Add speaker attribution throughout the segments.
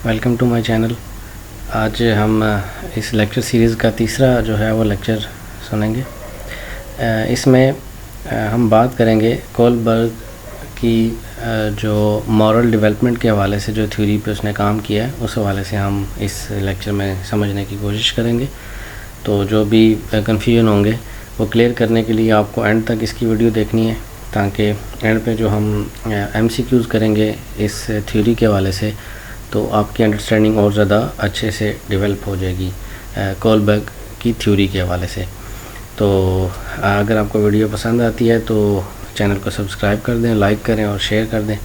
Speaker 1: Welcome to my channel. آج ہم اس lecture series کا تیسرا جو ہے وہ لیکچر سنیں گے. اس میں ہم بات کریں گے کولبرگ کی جو مورل ڈیولپمنٹ کے حوالے سے جو تھیوری پہ اس نے کام کیا ہے اس حوالے سے ہم اس لیکچر میں سمجھنے کی کوشش کریں گے. تو جو بھی کنفیوژن ہوں گے وہ کلیئر کرنے کے لیے آپ کو اینڈ تک اس کی ویڈیو دیکھنی ہے، تاکہ اینڈ پہ جو ہم ایم سی کیوز کریں گے اس تھیوری کے حوالے سے تو آپ کی انڈرسٹینڈنگ اور زیادہ اچھے سے ڈیولپ ہو جائے گی کولبرگ کی تھیوری کے حوالے سے. تو اگر آپ کو ویڈیو پسند آتی ہے تو چینل کو سبسکرائب کر دیں، لائک کریں اور شیئر کر دیں.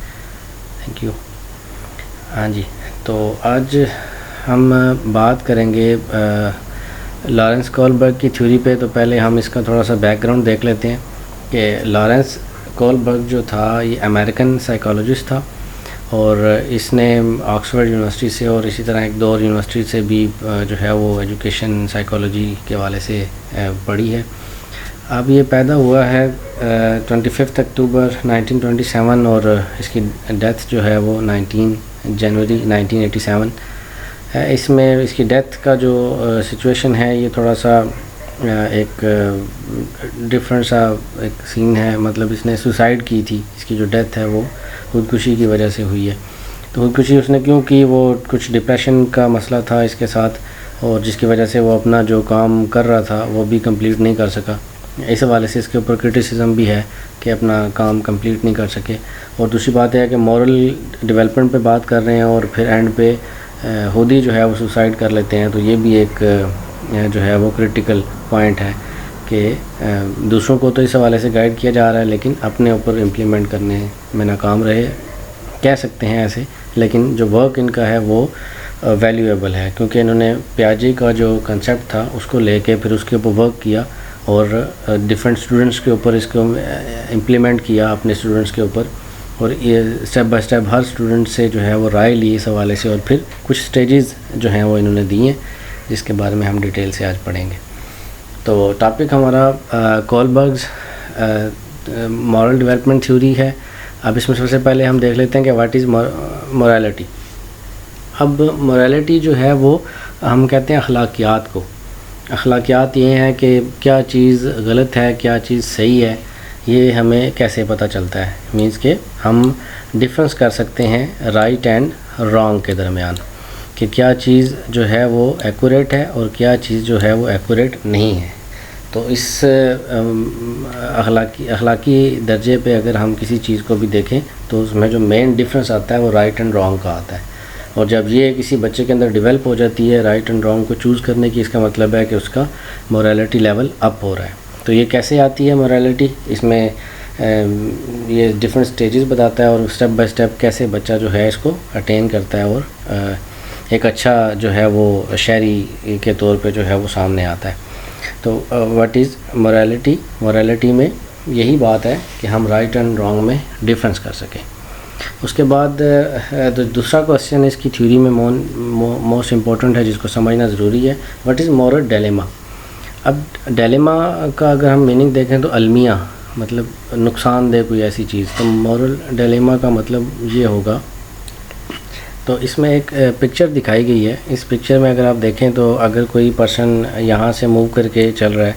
Speaker 1: Thank you. ہاں جی، تو آج ہم بات کریں گے لارنس کولبرگ کی تھیوری پہ. تو پہلے ہم اس کا تھوڑا سا بیک گراؤنڈ دیکھ لیتے ہیں کہ لارنس کولبرگ جو تھا یہ امریکن سائیکالوجسٹ تھا، اور اس نے آکسفورڈ یونیورسٹی سے اور اسی طرح ایک دو اور یونیورسٹی سے بھی جو ہے وہ ایجوکیشن سائیکالوجی کے حوالے سے پڑھی ہے. اب یہ پیدا ہوا ہے 25 اکتوبر 1927 اور اس کی ڈیتھ جو ہے وہ 19 جنوری 1987 ہے. اس میں اس کی ڈیتھ کا جو سچویشن ہے یہ تھوڑا سا ایک ڈفرینٹ سا ایک سین ہے. مطلب اس نے سوسائڈ کی تھی، اس کی جو ڈیتھ ہے وہ خودکشی کی وجہ سے ہوئی ہے. تو خودکشی اس نے کیوں کی، وہ کچھ ڈپریشن کا مسئلہ تھا اس کے ساتھ، اور جس کی وجہ سے وہ اپنا جو کام کر رہا تھا وہ بھی کمپلیٹ نہیں کر سکا. اس حوالے سے اس کے اوپر کرٹیسزم بھی ہے کہ اپنا کام کمپلیٹ نہیں کر سکے. اور دوسری بات یہ ہے کہ مورل ڈیولپمنٹ پہ بات کر رہے ہیں اور پھر اینڈ پہ خود ہی جو ہے وہ سوسائڈ کر لیتے ہیں. تو یہ بھی ایک جو ہے وہ کرٹیکل پوائنٹ ہے کہ دوسروں کو تو اس حوالے سے گائیڈ کیا جا رہا ہے لیکن اپنے اوپر امپلیمنٹ کرنے میں ناکام رہے، کہہ سکتے ہیں ایسے. لیکن جو ورک ان کا ہے وہ ویلیویبل ہے، کیونکہ انہوں نے پیاجے کا جو کنسیپٹ تھا اس کو لے کے پھر اس کے اوپر ورک کیا اور ڈفرینٹ اسٹوڈنٹس کے اوپر اس کو امپلیمنٹ کیا اپنے اسٹوڈنٹس کے اوپر، اور یہ step by step Hare student سے جو ہے وہ رائے لی اس حوالے سے، اور پھر کچھ سٹیجز جو ہیں وہ انہوں نے دی ہیں جس کے بارے میں ہم ڈیٹیل سے آج پڑھیں گے. تو ٹاپک ہمارا کولبرگز مورل ڈیولپمنٹ تھیوری ہے. اب اس میں سب سے پہلے ہم دیکھ لیتے ہیں کہ واٹ از مورالٹی. اب مورالٹی جو ہے وہ ہم کہتے ہیں اخلاقیات کو. اخلاقیات یہ ہیں کہ کیا چیز غلط ہے، کیا چیز صحیح ہے، یہ ہمیں کیسے پتہ چلتا ہے. مینس کہ ہم ڈفرینس کر سکتے ہیں رائٹ اینڈ رانگ کے درمیان، کہ کیا چیز جو ہے وہ ایکوریٹ ہے اور کیا چیز جو ہے وہ ایکوریٹ نہیں ہے. تو اس اخلاقی درجے پہ اگر ہم کسی چیز کو بھی دیکھیں تو اس میں جو مین ڈفرینس آتا ہے وہ رائٹ اینڈ رانگ کا آتا ہے. اور جب یہ کسی بچے کے اندر ڈیولپ ہو جاتی ہے رائٹ اینڈ رانگ کو چوز کرنے کی، اس کا مطلب ہے کہ اس کا مورالٹی لیول اپ ہو رہا ہے. تو یہ کیسے آتی ہے مورالٹی؟ اس میں یہ ڈفرینٹ سٹیجز بتاتا ہے اور اسٹیپ بائی اسٹیپ کیسے بچہ جو ہے اس کو اٹین کرتا ہے اور ایک اچھا جو ہے وہ شہری کے طور پہ جو ہے وہ سامنے آتا ہے. تو واٹ از مورالٹی؟ مورالٹی میں یہی بات ہے کہ ہم رائٹ اینڈ رانگ میں ڈفرینس کر سکیں. اس کے بعد دوسرا کوسچن اس کی تھیوری میں موسٹ امپورٹنٹ ہے جس کو سمجھنا ضروری ہے، واٹ از مورل ڈیلیما. اب ڈیلیما کا اگر ہم میننگ دیکھیں تو المیہ مطلب نقصان دہ کوئی ایسی چیز. تو مورل ڈیلیما کا مطلب یہ ہوگا. تو اس میں ایک پکچر دکھائی گئی ہے. اس پکچر میں اگر آپ دیکھیں تو اگر کوئی پرسن یہاں سے موو کر کے چل رہا ہے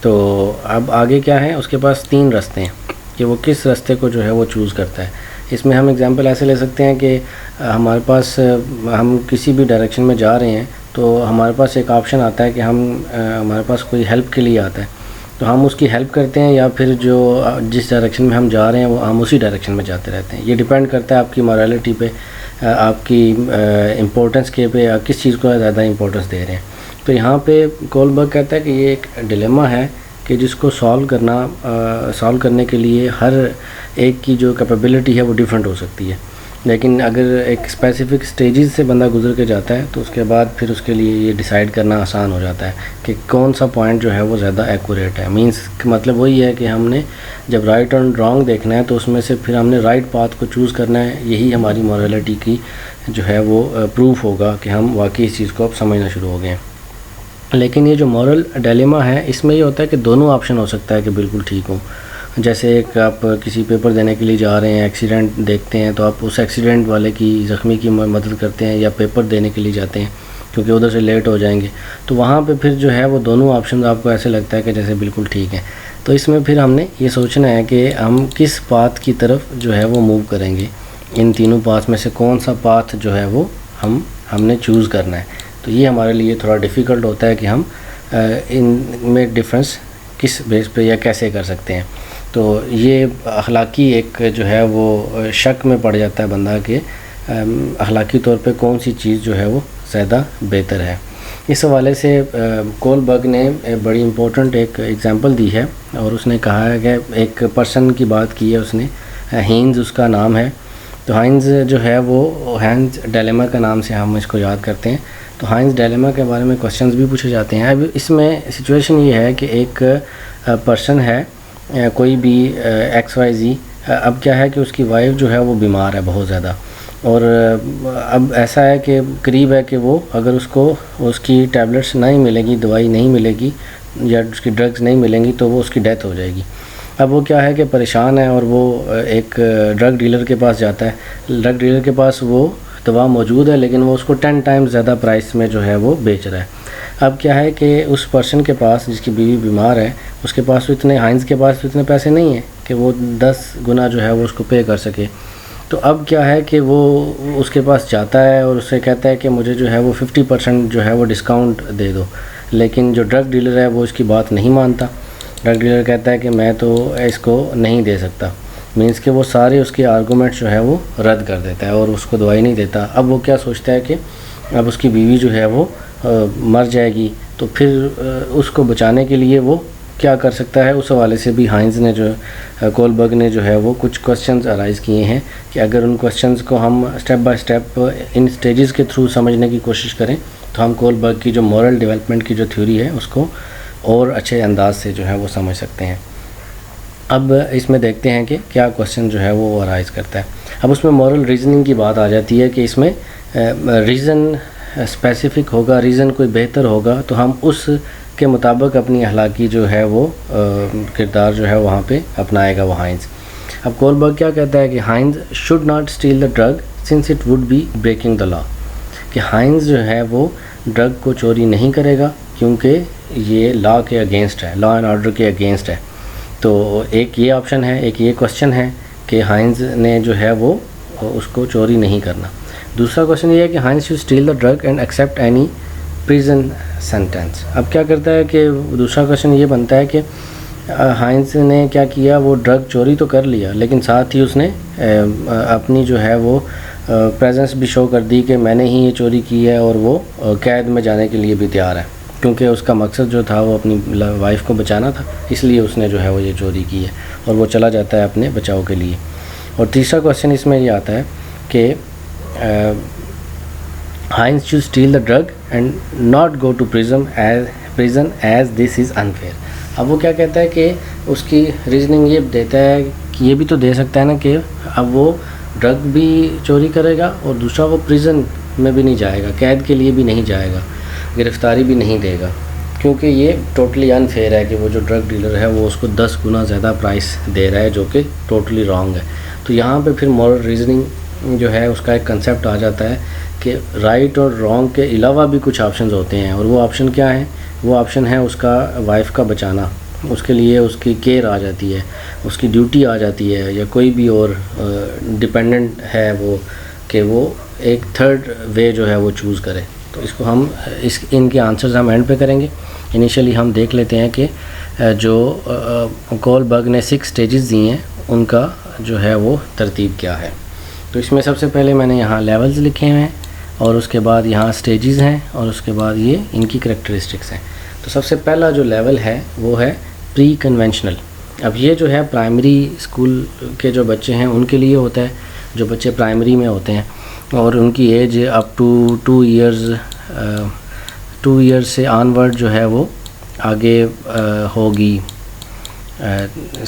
Speaker 1: تو اب آگے کیا ہے، اس کے پاس 3 راستے ہیں کہ وہ کس راستے کو جو ہے وہ چوز کرتا ہے. اس میں ہم اگزامپل ایسے لے سکتے ہیں کہ ہمارے پاس ہم کسی بھی ڈائریکشن میں جا رہے ہیں تو ہمارے پاس ایک آپشن آتا ہے کہ ہمارے پاس کوئی ہیلپ کے لیے آتا ہے تو ہم اس کی ہیلپ کرتے ہیں، یا پھر جو جس ڈائریکشن میں ہم جا رہے ہیں وہ ہم اسی ڈائریکشن میں جاتے رہتے ہیں. یہ ڈیپینڈ کرتا ہے آپ کی مورالٹی پہ، آپ کی امپورٹنس کے پہ، آپ کس چیز کو زیادہ امپورٹنس دے رہے ہیں. تو یہاں پہ کولبرگ کہتا ہے کہ یہ ایک ڈیلیما ہے کہ جس کو سالو کرنے کے لیے ہر ایک کی جو کیپیبلٹی ہے وہ ڈیفرنٹ ہو سکتی ہے. لیکن اگر ایک اسپیسیفک سٹیجز سے بندہ گزر کے جاتا ہے تو اس کے بعد پھر اس کے لیے یہ ڈیسائیڈ کرنا آسان ہو جاتا ہے کہ کون سا پوائنٹ جو ہے وہ زیادہ ایکوریٹ ہے. مینس مطلب وہی ہے کہ ہم نے جب رائٹ اینڈ رانگ دیکھنا ہے تو اس میں سے پھر ہم نے رائٹ پاتھ کو چوز کرنا ہے. یہی ہماری مورالٹی کی جو ہے وہ پروف ہوگا کہ ہم واقعی اس چیز کو اب سمجھنا شروع ہو گئے ہیں. لیکن یہ جو مورل ڈیلیما ہے اس میں یہ ہوتا ہے کہ دونوں آپشن ہو سکتا ہے کہ بالکل ٹھیک ہوں، جیسے ایک آپ کسی پیپر دینے کے لیے جا رہے ہیں، ایکسیڈنٹ دیکھتے ہیں تو آپ اس ایکسیڈنٹ والے کی، زخمی کی مدد کرتے ہیں، یا پیپر دینے کے لیے جاتے ہیں کیونکہ ادھر سے لیٹ ہو جائیں گے، تو وہاں پہ پھر جو ہے وہ دونوں آپشنز آپ کو ایسے لگتا ہے کہ جیسے بالکل ٹھیک ہیں. تو اس میں پھر ہم نے یہ سوچنا ہے کہ ہم کس پاتھ کی طرف جو ہے وہ موو کریں گے، ان تینوں پاتھ میں سے کون سا پاتھ جو ہے وہ ہم نے چوز کرنا ہے. تو یہ ہمارے لیے تھوڑا ڈیفیکلٹ ہوتا ہے کہ ہم ان میں ڈفرینس کس بیس پہ یا کیسے کر سکتے ہیں. تو یہ اخلاقی ایک جو ہے وہ شک میں پڑ جاتا ہے بندہ کہ اخلاقی طور پہ کون سی چیز جو ہے وہ زیادہ بہتر ہے. اس حوالے سے کولبرگ نے بڑی امپورٹنٹ ایک ایگزامپل دی ہے، اور اس نے کہا ہے کہ ایک پرسن کی بات کی ہے اس نے، ہینز اس کا نام ہے. تو ہائنز جو ہے وہ ہائنز ڈیلیما کا نام سے ہم اس کو یاد کرتے ہیں. تو ہائنز ڈیلیما کے بارے میں کوسچنز بھی پوچھے جاتے ہیں. اب اس میں سچویشن یہ ہے کہ ایک پرسن ہے، کوئی بھی ایکس وائی زی. اب کیا ہے کہ اس کی وائف جو ہے وہ بیمار ہے بہت زیادہ، اور اب ایسا ہے کہ قریب ہے کہ وہ اگر اس کو اس کی ٹیبلٹس نہیں ملے گی، دوائی نہیں ملے گی یا اس کی ڈرگز نہیں ملیں گی تو وہ اس کی ڈیتھ ہو جائے گی. اب وہ کیا ہے کہ پریشان ہے، اور وہ ایک ڈرگ ڈیلر کے پاس جاتا ہے. ڈرگ ڈیلر کے پاس وہ دوا موجود ہے لیکن وہ اس کو 10 ٹائمز زیادہ پرائس میں جو ہے وہ بیچ رہا ہے. اب کیا ہے کہ اس پرسن کے پاس، جس کی بیوی بیمار ہے، اس کے پاس تو اتنے، ہائنز کے پاس تو اتنے پیسے نہیں ہیں کہ وہ 10 گنا جو ہے وہ اس کو پے کر سکے. تو اب کیا ہے کہ وہ اس کے پاس جاتا ہے اور اس سے کہتا ہے کہ مجھے جو ہے وہ 50% جو ہے وہ ڈسکاؤنٹ دے دو. لیکن جو ڈرگ ڈیلر ہے وہ اس کی بات نہیں مانتا. ڈرگ ڈیلر کہتا ہے کہ میں تو اس کو نہیں دے سکتا، مینس کہ وہ سارے اس کے آرگومنٹ جو ہے وہ رد کر دیتا ہے اور اس کو دوائی نہیں دیتا. اب وہ کیا سوچتا ہے کہ اب اس کی بیوی جو ہے وہ مر جائے گی، تو پھر اس کو بچانے کے لیے وہ کیا کر سکتا ہے. اس حوالے سے بھی ہائنز نے جو کولبرگ نے جو ہے وہ کچھ کوسچنز ارائز کیے ہیں کہ اگر ان کوسچنز کو ہم step by step in stages کے تھرو سمجھنے کی کوشش کریں تو ہم کولبرگ کی جو مورل ڈیولپمنٹ کی جو تھیوری ہے اس کو اور اچھے انداز سے جو ہے وہ سمجھ سکتے ہیں. اب اس میں دیکھتے ہیں کہ کیا کوسچن جو ہے وہ ارائز کرتا ہے. اب اس میں مورل ریزننگ کی بات آ جاتی ہے کہ اس میں ریزن اسپیسیفک ہوگا، ریزن کوئی بہتر ہوگا تو ہم اس کے مطابق اپنی اخلاقی جو ہے وہ کردار جو ہے وہاں پہ اپنائے گا وہ ہائنز. اب کولبرگ کیا کہتا ہے کہ Heinz should not steal the drug since it would be breaking the law, کہ ہائنز جو ہے وہ ڈرگ کو چوری نہیں کرے گا کیونکہ یہ لا کے اگینسٹ ہے، لا اینڈ آرڈر کے اگینسٹ ہے. تو ایک یہ آپشن ہے، ایک یہ کوسچن ہے کہ ہائنز نے جو ہے وہ اس کو چوری نہیں کرنا. دوسرا کوسچن یہ ہے کہ Heinz should steal the drug and accept any prison sentence. اب کیا کرتا ہے کہ دوسرا کوسچن یہ بنتا ہے کہ ہائنز نے کیا کیا، وہ ڈرگ چوری تو کر لیا لیکن ساتھ ہی اس نے اپنی جو ہے وہ پریزنس بھی شو کر دی کہ میں نے ہی یہ چوری کی ہے، اور وہ قید میں جانے کے لیے بھی تیار ہے کیونکہ اس کا مقصد جو تھا وہ اپنی وائف کو بچانا تھا، اس لیے اس نے جو ہے وہ یہ چوری کی ہے اور وہ چلا جاتا ہے اپنے بچاؤ کے لیے. اور تیسرا کوسچن اس میں یہ آتا ہے کہ Heinz should steal the drug and not go to prison as this is unfair. اب وہ کیا کہتا ہے کہ اس کی ریزننگ یہ دیتا ہے کہ یہ بھی تو دے سکتا ہے نا کہ اب وہ ڈرگ بھی چوری کرے گا اور دوسرا وہ پریزن میں بھی نہیں جائے گا، قید کے لیے بھی نہیں جائے گا، گرفتاری بھی نہیں دے گا، کیونکہ یہ ٹوٹلی انفیئر ہے کہ وہ جو ڈرگ ڈیلر ہے وہ اس کو 10 گنا زیادہ پرائس دے رہا ہے جو کہ ٹوٹلی رانگ ہے. تو یہاں پہ پھر مورل ریزننگ جو ہے اس کا ایک کنسیپٹ آ جاتا ہے کہ رائٹ اور رانگ کے علاوہ بھی کچھ آپشنز ہوتے ہیں، اور وہ آپشن کیا ہیں؟ وہ آپشن ہے اس کا وائف کا بچانا، اس کے لیے اس کی کیئر آ جاتی ہے، اس کی ڈیوٹی آ جاتی ہے، یا کوئی بھی اور ڈپینڈنٹ ہے وہ کہ وہ ایک تھرڈ وے جو ہے وہ چوز کرے. تو اس کو ہم ان کے آنسرز ہم اینڈ پہ کریں گے. انیشلی ہم دیکھ لیتے ہیں کہ جو کولبرگ نے 6 سٹیجز دی ہیں ان کا جو ہے وہ ترتیب کیا ہے. تو اس میں سب سے پہلے میں نے یہاں لیولز لکھے ہوئے ہیں، اور اس کے بعد یہاں سٹیجز ہیں، اور اس کے بعد یہ ان کی کریکٹرسٹکس ہیں. تو سب سے پہلا جو لیول ہے وہ ہے پری کنونشنل. اب یہ جو ہے پرائمری اسکول کے جو بچے ہیں ان کے لیے ہوتا ہے، جو بچے پرائمری میں ہوتے ہیں اور ان کی ایج اپ ٹو 2 ایئرز سے آن ورڈ جو ہے وہ آگے ہوگی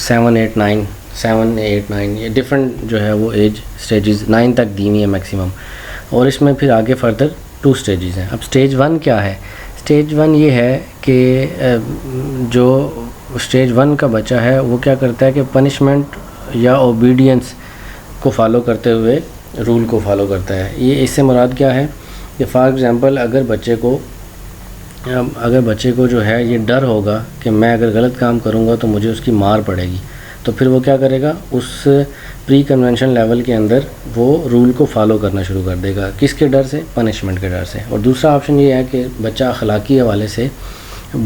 Speaker 1: 7 8 9 یہ ڈفرینٹ جو ہے وہ ایج سٹیجز 9 تک دی ہوئی ہے میکسیمم، اور اس میں پھر آگے فردر 2 سٹیجز ہیں. اب سٹیج 1 کیا ہے؟ سٹیج 1 یہ ہے کہ جو اسٹیج 1 کا بچہ ہے وہ کیا کرتا ہے کہ پنشمنٹ یا اوبیڈینس کو فالو کرتے ہوئے رول کو فالو کرتا ہے. یہ اس سے مراد کیا ہے کہ فار ایگزامپل اگر بچے کو جو ہے یہ ڈر ہوگا کہ میں اگر غلط کام کروں گا تو مجھے اس کی مار پڑے گی, تو پھر وہ کیا کرے گا, اس پری کنونشن لیول کے اندر وہ رول کو فالو کرنا شروع کر دے گا. کس کے ڈر سے؟ پنشمنٹ کے ڈر سے. اور دوسرا آپشن یہ ہے کہ بچہ اخلاقی حوالے سے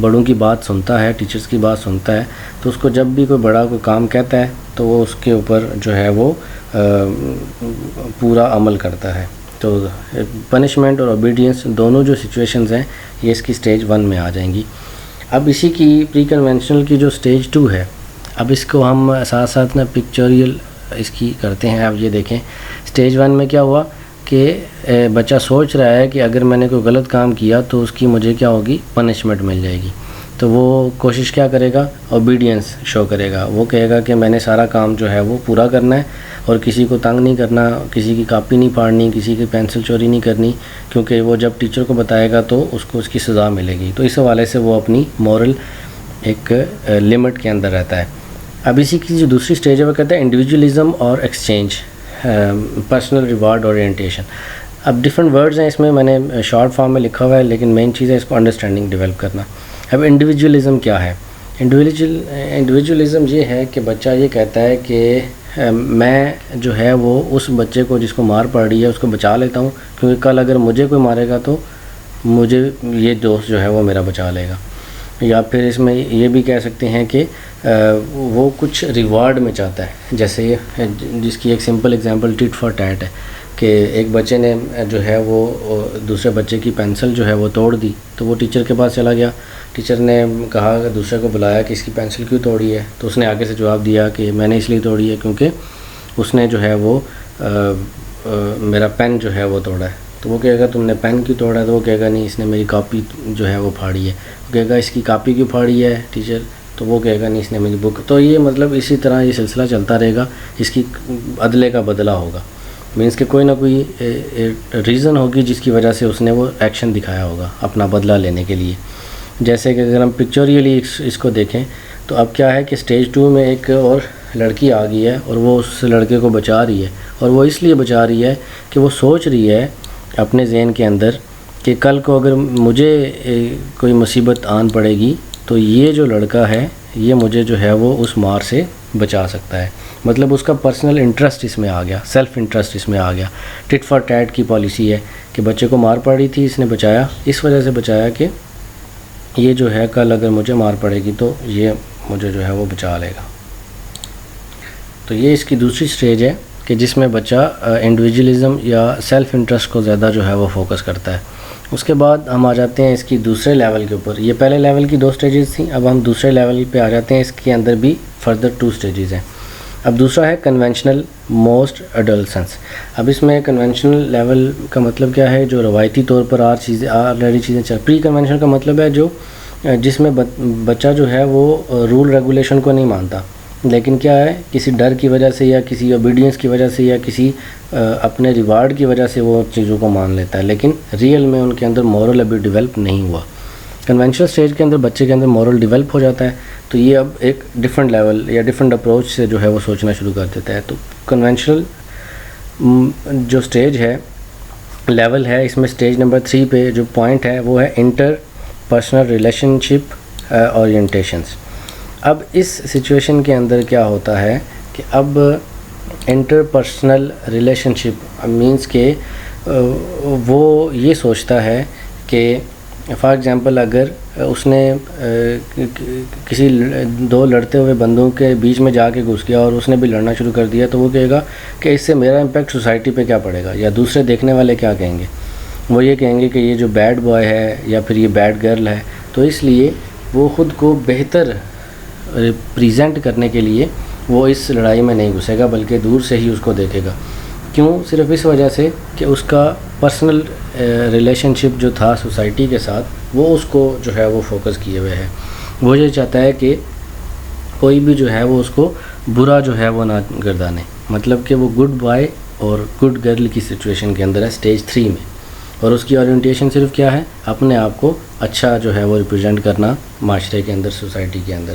Speaker 1: بڑوں کی بات سنتا ہے, ٹیچرز کی بات سنتا ہے, تو اس کو جب بھی کوئی بڑا کوئی کام کہتا ہے تو وہ اس کے اوپر جو ہے وہ پورا عمل کرتا ہے. تو پنشمنٹ اور اوبیڈینس دونوں جو سچویشنز ہیں یہ اس کی اسٹیج 1 میں آ جائیں گی. اب اسی کی پری کنونشنل کی جو اسٹیج 2 ہے, اب اس کو ہم ساتھ ساتھ نا پکچوریل اس کی کرتے ہیں. اب یہ دیکھیں اسٹیج 1 میں کیا ہوا کہ بچہ سوچ رہا ہے کہ اگر میں نے کوئی غلط کام کیا تو اس کی مجھے کیا ہوگی, پنشمنٹ مل جائے گی. تو وہ کوشش کیا کرے گا, اوبیڈینس شو کرے گا. وہ کہے گا کہ میں نے سارا کام جو ہے وہ پورا کرنا ہے اور کسی کو تنگ نہیں کرنا, کسی کی کاپی نہیں پھاڑنی, کسی کی پینسل چوری نہیں کرنی, کیونکہ وہ جب ٹیچر کو بتائے گا تو اس کو اس کی سزا ملے گی. تو اس حوالے سے وہ اپنی مورل ایک لمٹ کے اندر رہتا ہے. اب اسی کی جو دوسری اسٹیج ہے وہ کہتا ہے انڈیویجولزم اور ایکسچینج, پرسنل ریوارڈ اورینٹیشن. اب ڈفرینٹ ورڈز ہیں اس میں نے شارٹ فارم میں لکھا ہوا ہے, لیکن مین چیز ہے اس کو انڈرسٹینڈنگ ڈیولپ کرنا. اب انڈیویجولزم کیا ہے؟ انڈیویجولزم یہ ہے کہ بچہ یہ کہتا ہے کہ میں جو ہے وہ اس بچے کو جس کو مار پڑ رہی ہے اس کو بچا لیتا ہوں, کیونکہ کل اگر مجھے کوئی مارے گا تو مجھے یہ دوست جو ہے وہ میرا بچا لے گا. یا پھر اس میں یہ بھی کہہ سکتے ہیں کہ وہ کچھ ریوارڈ میں چاہتا ہے, جیسے جس کی ایک simple example tit for tat ہے کہ ایک بچے نے جو ہے وہ دوسرے بچے کی پینسل جو ہے وہ توڑ دی, تو وہ ٹیچر کے پاس چلا گیا. ٹیچر نے کہا کہ دوسرے کو بلایا کہ اس کی پینسل کیوں توڑی ہے, تو اس نے آگے سے جواب دیا کہ میں نے اس لیے توڑی ہے کیونکہ اس نے جو ہے وہ میرا پین جو ہے وہ توڑا ہے. تو وہ کہے گا تم نے پین کیوں توڑا ہے, تو وہ کہے گا نہیں اس نے میری کاپی جو ہے وہ پھاڑی ہے. وہ کہے گا اس کی کاپی کیوں پھاڑی ہے ٹیچر, تو وہ کہے گا نہیں اس نے میری بک. تو یہ مطلب اسی طرح یہ سلسلہ چلتا رہے گا, اس کی عدلے کا بدلہ ہوگا. مینس کہ کوئی نہ کوئی ریزن ہوگی جس کی وجہ سے اس نے وہ ایکشن دکھایا ہوگا اپنا بدلہ لینے کے لیے. جیسے کہ اگر ہم پکچوریلی اس کو دیکھیں تو اب کیا ہے کہ اسٹیج 2 میں ایک اور لڑکی آ گئی ہے اور وہ اس لڑکے کو بچا رہی ہے, اور وہ اس لیے بچا رہی ہے کہ وہ سوچ رہی ہے اپنے ذہن کے اندر کہ کل کو اگر مجھے کوئی مصیبت آن پڑے گی تو یہ جو لڑکا ہے یہ مجھے جو ہے وہ اس مار سے بچا سکتا ہے. مطلب اس کا پرسنل انٹرسٹ اس میں آ گیا, سیلف انٹرسٹ اس میں آ گیا. ٹٹ فار ٹیٹ کی پالیسی ہے کہ بچے کو مار پڑ رہی تھی, اس نے بچایا, اس وجہ سے بچایا کہ یہ جو ہے کل اگر مجھے مار پڑے گی تو یہ مجھے جو ہے وہ بچا لے گا. تو یہ اس کی دوسری سٹیج ہے کہ جس میں بچہ انڈیویجولزم یا سیلف انٹرسٹ کو زیادہ جو ہے وہ فوکس کرتا ہے. اس کے بعد ہم آ جاتے ہیں اس کی دوسرے لیول کے اوپر. یہ پہلے لیول کی 2 سٹیجز تھیں, اب ہم دوسرے لیول پہ آ جاتے ہیں. اس کے اندر بھی فردر 2 سٹیجز ہیں. اب دوسرا ہے کنونشنل موسٹ ایڈولسنس. اب اس میں کنونشنل لیول کا مطلب کیا ہے, جو روایتی طور پر آلریڈی چیزیں چل. پری کنونشنل کا مطلب ہے جو جس میں بچہ جو ہے وہ رول ریگولیشن کو نہیں مانتا, لیکن کیا ہے کسی ڈر کی وجہ سے یا کسی اوبیڈینس کی وجہ سے یا کسی اپنے ریوارڈ کی وجہ سے وہ چیزوں کو مان لیتا ہے, لیکن ریئل میں ان کے اندر مورل ابھی ڈیولپ نہیں ہوا. کنونشنل سٹیج کے اندر بچے کے اندر مورل ڈیولپ ہو جاتا ہے, تو یہ اب ایک ڈیفرنٹ لیول یا ڈیفرنٹ اپروچ سے جو ہے وہ سوچنا شروع کر دیتا ہے. تو کنونشنل جو سٹیج ہے, لیول ہے, اس میں سٹیج نمبر 3 پہ جو پوائنٹ ہے وہ ہے انٹر پرسنل ریلیشن شپ اورینٹیشنس. اب اس سچویشن کے اندر کیا ہوتا ہے کہ اب انٹر پرسنل ریلیشن شپ مینس کہ وہ یہ سوچتا ہے کہ فار ایگزامپل اگر اس نے کسی 2 لڑتے ہوئے بندوں کے بیچ میں جا کے گھس گیا اور اس نے بھی لڑنا شروع کر دیا, تو وہ کہے گا کہ اس سے میرا امپیکٹ سوسائٹی پہ کیا پڑے گا, یا دوسرے دیکھنے والے کیا کہیں گے. وہ یہ کہیں گے کہ یہ جو بیڈ بوائے ہے یا پھر یہ بیڈ گرل ہے. تو اس لیے وہ خود کو بہتر ریپریزنٹ کرنے کے لیے وہ اس لڑائی میں نہیں گھسے گا, بلکہ دور سے ہی اس کو دیکھے گا. کیوں؟ صرف اس وجہ سے کہ اس کا پرسنل ریلیشن شپ جو تھا سوسائٹی کے ساتھ وہ اس کو جو ہے وہ فوکس کیے ہوئے ہے. وہ یہ چاہتا ہے کہ کوئی بھی جو ہے وہ اس کو برا جو ہے وہ نہ گردانے. مطلب کہ وہ گڈ بوائے اور گڈ گرل کی سچویشن کے اندر ہے سٹیج 3 میں, اور اس کی اورینٹیشن صرف کیا ہے, اپنے آپ کو اچھا جو ہے وہ ریپرزینٹ کرنا معاشرے کے اندر, سوسائٹی کے اندر.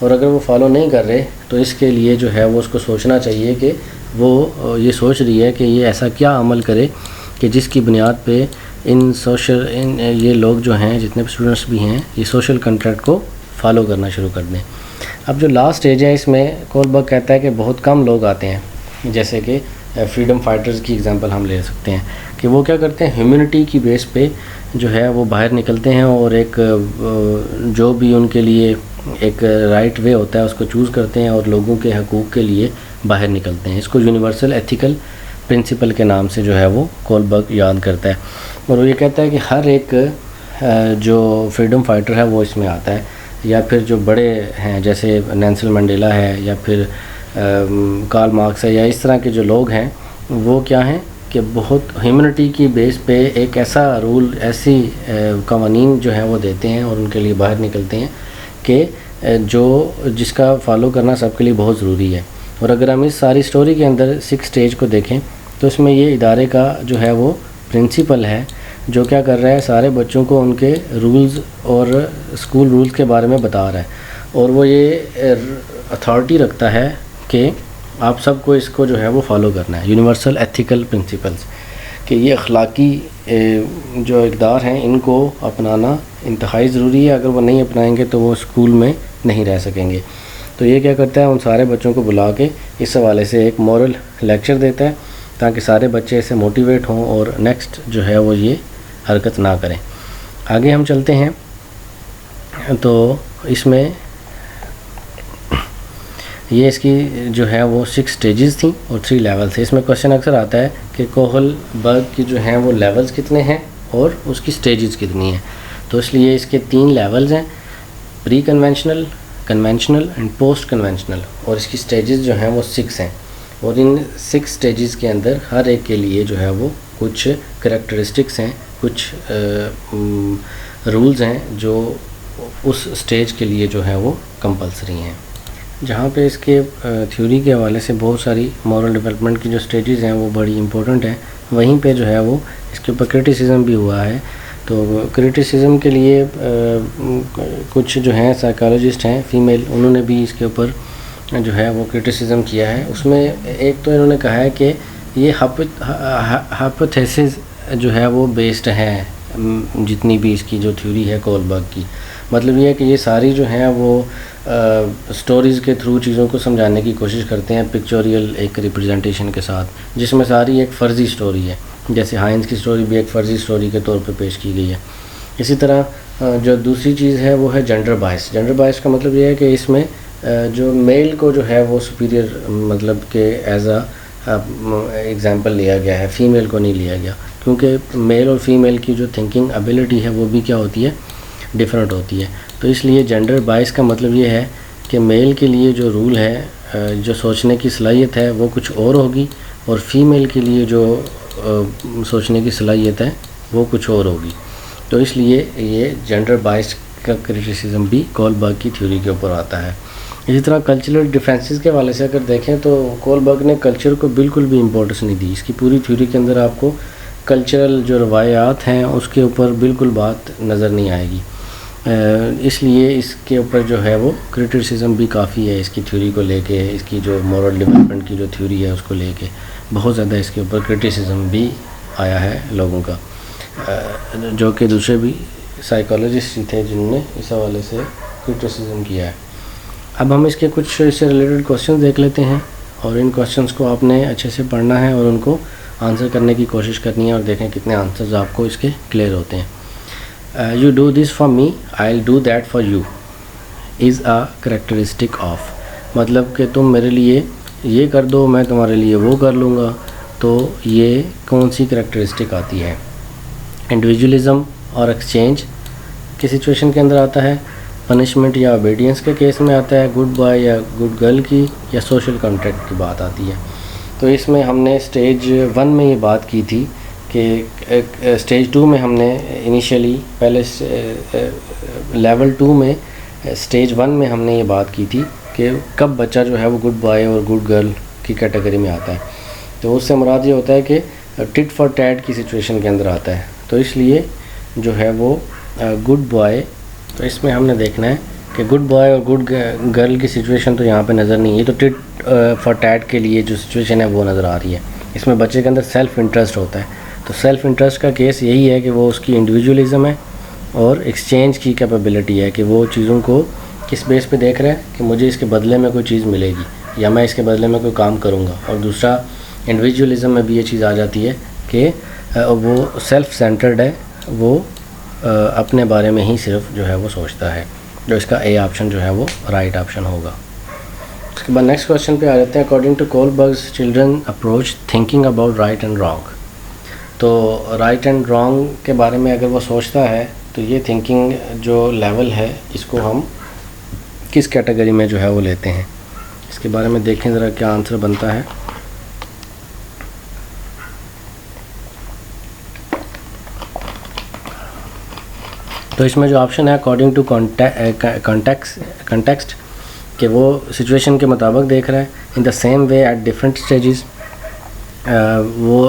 Speaker 1: اور اگر وہ فالو نہیں کر رہے تو اس کے لیے جو ہے وہ اس کو سوچنا چاہیے کہ وہ یہ سوچ رہی ہے کہ یہ ایسا کیا عمل کرے کہ جس کی بنیاد پہ یہ لوگ جو ہیں جتنے بھی اسٹوڈنٹس بھی ہیں یہ سوشل کنٹریکٹ کو فالو کرنا شروع کر دیں۔ اب جو لاسٹ اسٹیج ہے اس میں کولبرگ کہتا ہے کہ بہت کم لوگ آتے ہیں، جیسے کہ فریڈم فائٹرز کی اگزامپل ہم لے سکتے ہیں کہ وہ کیا کرتے ہیں، ہیومینٹی کی بیس پہ جو ہے وہ باہر نکلتے ہیں اور ایک جو بھی ان کے لیے ایک رائٹ وے ہوتا ہے اس کو چوز کرتے ہیں اور لوگوں کے حقوق کے لیے باہر نکلتے ہیں۔ اس کو یونیورسل ایتھیکل پرنسپل کے نام سے جو ہے وہ کولبرگ یاد کرتا ہے، اور وہ یہ کہتا ہے کہ ہر ایک جو فریڈم فائٹر ہے وہ اس میں آتا ہے، یا پھر جو بڑے ہیں جیسے نیلسن منڈیلا ہے یا پھر کارل مارکس ہے یا اس طرح کے جو لوگ ہیں وہ کیا ہیں کہ بہت ہیومنٹی کی بیس پہ ایک ایسا رول، ایسی قوانین جو ہیں وہ دیتے ہیں اور ان کے لیے باہر نکلتے ہیں کہ جس کا فالو کرنا سب کے لیے بہت ضروری ہے۔ اور اگر ہم اس ساری سٹوری کے اندر 6 سٹیج کو دیکھیں تو اس میں یہ ادارے کا جو ہے وہ پرنسپل ہے جو کیا کر رہا ہے، سارے بچوں کو ان کے رولز اور اسکول رولز کے بارے میں بتا رہا ہے، اور وہ یہ اتھارٹی رکھتا ہے کہ آپ سب کو اس کو جو ہے وہ فالو کرنا ہے، یونیورسل ایتھیکل پرنسپلز، کہ یہ اخلاقی جو اقدار ہیں ان کو اپنانا انتہائی ضروری ہے، اگر وہ نہیں اپنائیں گے تو وہ اسکول میں نہیں رہ سکیں گے۔ تو یہ کیا کرتا ہے، ان سارے بچوں کو بلا کے اس حوالے سے ایک مورل لیکچر دیتا ہے تاکہ سارے بچے اسے موٹیویٹ ہوں اور نیکسٹ جو ہے وہ یہ حرکت نہ کریں۔ آگے ہم چلتے ہیں تو اس میں یہ اس کی جو ہے وہ 6 سٹیجز تھیں اور 3 لیول تھے۔ اس میں کوشچن اکثر آتا ہے کہ کولبرگ کی جو ہیں وہ لیولز کتنے ہیں اور اس کی سٹیجز کتنی ہیں، تو اس لیے اس کے 3 لیولز ہیں، pre conventional, conventional and post conventional, اور اس کی سٹیجز جو ہیں وہ 6 ہیں، اور ان 6 سٹیجز کے اندر ہر ایک کے لیے جو ہے وہ کچھ کریکٹرسٹکس ہیں، کچھ رولز ہیں جو اس سٹیج کے لیے جو ہے وہ کمپلسری ہیں۔ جہاں پہ اس کے تھیوری کے حوالے سے بہت ساری مورل ڈیولپمنٹ کی جو سٹیجز ہیں وہ بڑی امپورٹنٹ ہیں، وہیں پہ جو ہے وہ اس کے اوپر کرٹیسزم بھی ہوا ہے۔ تو کرٹیسزم کے لیے کچھ جو ہیں سائیکالوجسٹ ہیں فیمیل، انہوں نے بھی اس کے اوپر جو ہے وہ کرٹیسزم کیا ہے۔ اس میں ایک تو انہوں نے کہا ہے کہ یہ ہائپوتھیسز جو ہے وہ بیسڈ ہیں، جتنی بھی اس کی جو تھیوری ہے کولبرگ کی، مطلب یہ ہے کہ یہ ساری جو ہیں وہ سٹوریز کے تھرو چیزوں کو سمجھانے کی کوشش کرتے ہیں، پکچوریل ایک ریپرزنٹیشن کے ساتھ، جس میں ساری ایک فرضی سٹوری ہے، جیسے ہائنز کی سٹوری بھی ایک فرضی سٹوری کے طور پہ پیش کی گئی ہے۔ اسی طرح جو دوسری چیز ہے وہ ہے جنڈر بائس۔ جنڈر بائس کا مطلب یہ ہے کہ اس میں جو میل کو جو ہے وہ سپیریئر مطلب کہ ایز اے ایگزامپل لیا گیا ہے، فیمیل کو نہیں لیا گیا، کیونکہ میل اور فیمیل کی جو تھنکنگ ایبیلٹی ہے وہ بھی کیا ہوتی ہے، ڈیفرنٹ ہوتی ہے۔ تو اس لیے جنڈر بائس کا مطلب یہ ہے کہ میل کے لیے جو رول ہے، جو سوچنے کی صلاحیت ہے وہ کچھ اور ہوگی، اور فیمیل کے لیے جو سوچنے کی صلاحیت ہے وہ کچھ اور ہوگی۔ تو اس لیے یہ جنڈر بائس کا کرٹیسزم بھی کولبرگ کی تھیوری کے اوپر آتا ہے۔ اسی طرح کلچرل ڈیفرینسز کے حوالے سے اگر دیکھیں تو کولبرگ نے کلچر کو بالکل بھی امپورٹنس نہیں دی۔ اس کی پوری تھیوری کے اندر آپ کو کلچرل جو روایات ہیں اس کے اوپر بالکل بات نظر نہیں آئے گی، اس لیے اس کے اوپر جو ہے وہ کرٹیسزم بھی کافی ہے اس کی تھیوری کو لے کے، اس کی جو مورل ڈیولپمنٹ کی جو تھیوری ہے اس کو لے کے بہت زیادہ اس کے اوپر کرٹیسزم بھی آیا ہے لوگوں کا، جو کہ دوسرے بھی سائیکالوجسٹ تھے جنہوں نے اس حوالے سے کرٹیسزم کیا ہے۔ اب ہم اس کے کچھ اس سے ریلیٹڈ کوشچن دیکھ لیتے ہیں، اور ان کوشچنس کو آپ نے اچھے سے پڑھنا ہے اور ان کو آنسر کرنے کی کوشش کرنی ہے، اور دیکھیں کتنے آنسرز آپ کو اس کے کلیئر ہوتے ہیں۔ You do this for me, I'll do that for you is a characteristic of، مطلب کہ تم میرے لیے یہ کر دو میں تمہارے لیے وہ کر لوں گا، تو یہ کون سی کریکٹرسٹک آتی ہے؟ انڈیویجولزم اور ایکسچینج کی سچویشن کے اندر آتا ہے، پنشمنٹ یا اوبیڈینس کے کیس میں آتا ہے، گڈ بوائے یا گڈ گرل کی، یا سوشل کانٹریکٹ کی بات آتی ہے۔ تو اس میں ہم نے سٹیج 1 میں یہ بات کی تھی کہ سٹیج 2 میں ہم نے انیشیلی پہلے لیول 2 میں سٹیج 1 میں ہم نے یہ بات کی تھی کہ کب بچہ جو ہے وہ گڈ بوائے اور گڈ گرل کی کیٹیگری میں آتا ہے، تو اس سے مراد یہ ہوتا ہے کہ ٹٹ فار ٹیٹ کی سچویشن کے اندر آتا ہے۔ تو اس لیے جو ہے وہ گڈ بوائے، تو اس میں ہم نے دیکھنا ہے کہ گڈ بوائے اور گڈ گرل کی سچویشن تو یہاں پہ نظر نہیں ہے، تو ٹٹ فار ٹیٹ کے لیے جو سچویشن ہے وہ نظر آ رہی ہے. اس میں بچے کے اندر سیلف انٹرسٹ ہوتا ہے. تو سیلف انٹرسٹ کا کیس یہی ہے کہ وہ اس کی انڈیویجولزم ہے اور ایکسچینج کی کیپیبلٹی ہے کہ وہ چیزوں کو کس بیس پہ دیکھ رہا ہے کہ مجھے اس کے بدلے میں کوئی چیز ملے گی یا میں اس کے بدلے میں کوئی کام کروں گا. اور دوسرا انڈیویجولزم میں بھی یہ چیز آ جاتی ہے کہ وہ سیلف سینٹرڈ ہے، وہ اپنے بارے میں ہی صرف جو ہے وہ سوچتا ہے. جو اس کا اے آپشن جو ہے وہ رائٹ آپشن ہوگا. اس کے بعد نیکسٹ کوشچن پہ آ جاتے ہیں. According to Kohlberg's children approach thinking about right and wrong. تو رائٹ اینڈ رانگ کے بارے میں اگر وہ سوچتا ہے تو یہ تھنکنگ جو لیول ہے اس کو ہم کس کیٹیگری میں جو ہے وہ لیتے ہیں. اس کے بارے میں دیکھیں ذرا کیا آنسر بنتا ہے. تو اس میں جو آپشن ہے اکارڈنگ ٹو کنٹیکسٹ کہ وہ سچویشن کے مطابق دیکھ رہا ہے. In the same way at different stages, وہ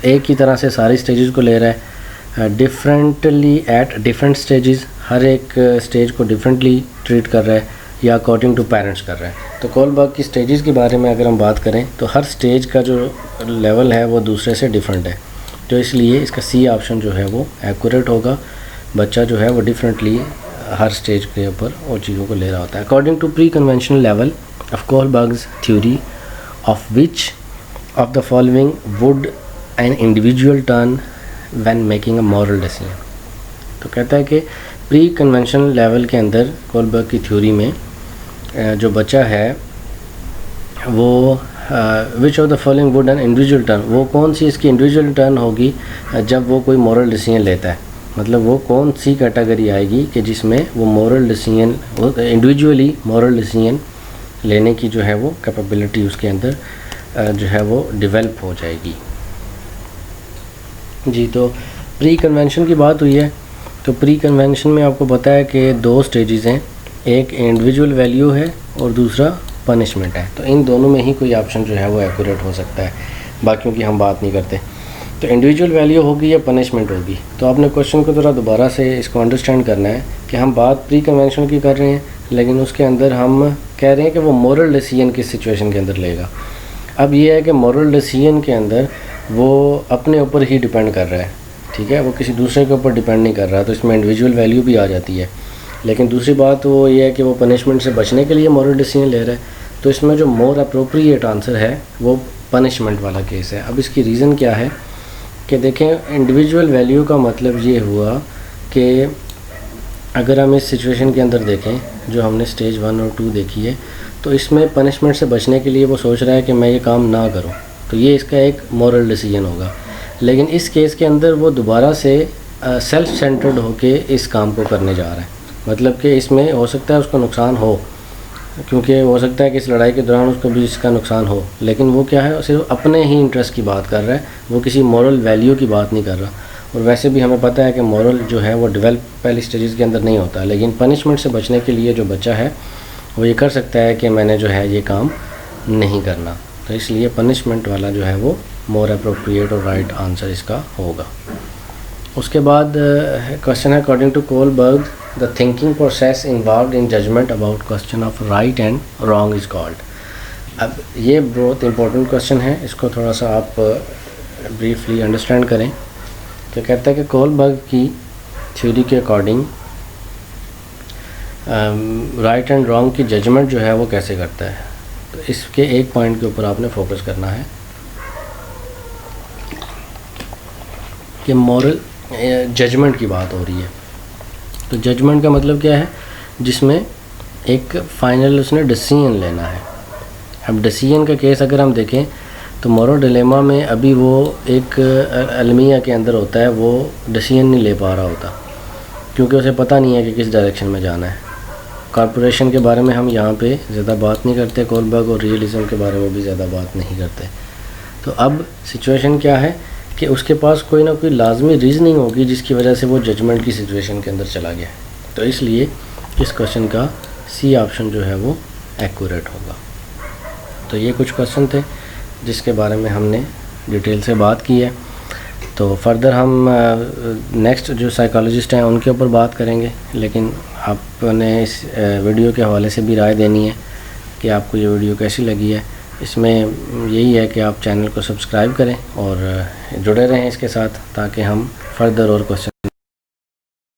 Speaker 1: ایک ہی طرح سے ساری اسٹیجز کو لے رہا ہے. ڈفرینٹلی ایٹ ڈفرینٹ اسٹیجز، ہر ایک اسٹیج کو ڈفرینٹلی ٹریٹ کر رہا ہے یا اکارڈنگ ٹو پیرنٹس کر رہا ہے. تو کولبرگ کی اسٹیجز کے بارے میں اگر ہم بات کریں تو ہر اسٹیج کا جو لیول ہے وہ دوسرے سے ڈفرینٹ ہے. تو اس لیے اس کا سی آپشن جو ہے وہ ایکوریٹ ہوگا. بچہ جو ہے وہ ڈفرینٹلی ہر اسٹیج کے اوپر وہ چیزوں کو لے رہا ہوتا ہے. According to pre conventional level of Kohlberg's theory of which of the following would an individual turn when making a moral decision. تو کہتا ہے کہ پری کنونشنل لیول کے اندر کولبرگ کی تھیوری میں جو بچہ ہے وہ وچ of the following would an individual turn, وہ کون سی اس کی انڈیویجول ٹرن ہوگی جب وہ کوئی مورل ڈیسیژن لیتا ہے. مطلب وہ کون سی کیٹیگری آئے گی کہ جس میں وہ moral decision individually moral decision لینے کی جو ہے وہ کیپیبلٹی اس کے اندر جو ہے وہ ڈیولپ ہو جائے گی. جی تو پری کنونشن کی بات ہوئی ہے. تو پری کنونشن میں آپ کو پتہ ہے کہ دو سٹیجز ہیں، ایک انڈیویجول ویلیو ہے اور دوسرا پنشمنٹ ہے. تو ان دونوں میں ہی کوئی آپشن جو ہے وہ ایکوریٹ ہو سکتا ہے، باقیوں کی ہم بات نہیں کرتے. تو انڈیویجول ویلیو ہوگی یا پنشمنٹ ہوگی. تو آپ نے کوشچن کو ذرا دوبارہ سے اس کو انڈرسٹینڈ کرنا ہے کہ ہم بات پری کنونشن کی کر رہے ہیں لیکن اس کے اندر ہم کہہ رہے ہیں کہ وہ مورل ڈیسیژن کس سچویشن کے اندر لے گا. اب یہ ہے کہ مورل ڈیسیژن کے اندر وہ اپنے اوپر ہی ڈیپینڈ کر رہا ہے، ٹھیک ہے، وہ کسی دوسرے کے اوپر ڈیپینڈ نہیں کر رہا. تو اس میں انڈیویجول ویلیو بھی آ جاتی ہے. لیکن دوسری بات وہ یہ ہے کہ وہ پنشمنٹ سے بچنے کے لیے مورل ڈیسیژن لے رہا ہے. تو اس میں جو مور اپروپریٹ آنسر ہے وہ پنشمنٹ والا کیس ہے. اب اس کی ریزن کیا ہے کہ دیکھیں انڈیویجول ویلیو کا مطلب یہ ہوا کہ اگر ہم اس سچویشن کے اندر دیکھیں جو ہم نے سٹیج 1 اور 2 دیکھی ہے، تو اس میں پنشمنٹ سے بچنے کے لیے وہ سوچ رہا ہے کہ میں یہ کام نہ کروں. تو یہ اس کا ایک مورل ڈیسیژن ہوگا. لیکن اس کیس کے اندر وہ دوبارہ سے سیلف سینٹرڈ ہو کے اس کام کو کرنے جا رہا ہے. مطلب کہ اس میں ہو سکتا ہے اس کو نقصان ہو، کیونکہ ہو سکتا ہے کہ اس لڑائی کے دوران اس کو بھی اس کا نقصان ہو، لیکن وہ کیا ہے صرف اپنے ہی انٹرسٹ کی بات کر رہا ہے، وہ کسی مورل ویلیو کی بات نہیں کر رہا. اور ویسے بھی ہمیں پتہ ہے کہ مورل جو ہے وہ ڈیولپ پہلی سٹیجز کے اندر نہیں ہوتا. لیکن پنشمنٹ سے بچنے کے لیے جو بچہ ہے وہ یہ کر سکتا ہے کہ میں نے جو ہے یہ کام نہیں کرنا. تو اس لیے پنشمنٹ والا جو ہے وہ مور اپروپریٹ اور رائٹ آنسر اس کا ہوگا. اس کے بعد کوشچن ہے according to Kohlberg the thinking process involved in judgement about question of right and wrong is called. اب یہ بہت امپورٹنٹ کوشچن ہے، اس کو تھوڑا سا آپ بریفلی انڈرسٹینڈ کریں. تو کہتا ہے کہ کولبرگ کی تھیوری کے اکارڈنگ رائٹ اینڈ رانگ کی ججمنٹ جو ہے وہ کیسے کرتا ہے. تو اس کے ایک پوائنٹ کے اوپر آپ نے فوکس کرنا ہے کہ مورل ججمنٹ کی بات ہو رہی ہے. تو ججمنٹ کا مطلب کیا ہے؟ جس میں ایک فائنل اس نے ڈیسیژن لینا ہے. اب ڈیسیژن کا کیس اگر ہم دیکھیں تو مورل ڈیلیما میں ابھی وہ ایک المیہ کے اندر ہوتا ہے، وہ ڈیسیژن نہیں لے پا رہا ہوتا کیونکہ اسے پتہ نہیں ہے کہ کس ڈائریکشن میں جانا ہے. کارپوریشن کے بارے میں ہم یہاں پہ زیادہ بات نہیں کرتے، کولبرگ اور ریئلزم کے بارے میں بھی زیادہ بات نہیں کرتے. تو اب سچویشن کیا ہے کہ اس کے پاس کوئی نہ کوئی لازمی ریزننگ ہوگی جس کی وجہ سے وہ ججمنٹ کی سچویشن کے اندر چلا گیا. تو اس لیے اس کوشچن کا سی آپشن جو ہے وہ ایکوریٹ ہوگا. تو یہ کچھ کوشچن تھے جس کے بارے میں ہم نے ڈیٹیل سے بات کی ہے. تو فردر ہم نیکسٹ جو سائیکالوجسٹ ہیں ان کے اوپر بات کریں گے، لیکن آپ نے اس ویڈیو کے حوالے سے بھی رائے دینی ہے کہ آپ کو یہ ویڈیو کیسی لگی ہے۔ اس میں یہی ہے کہ آپ چینل کو سبسکرائب کریں اور جڑے رہیں اس کے ساتھ، تاکہ ہم فردر اور کوشچن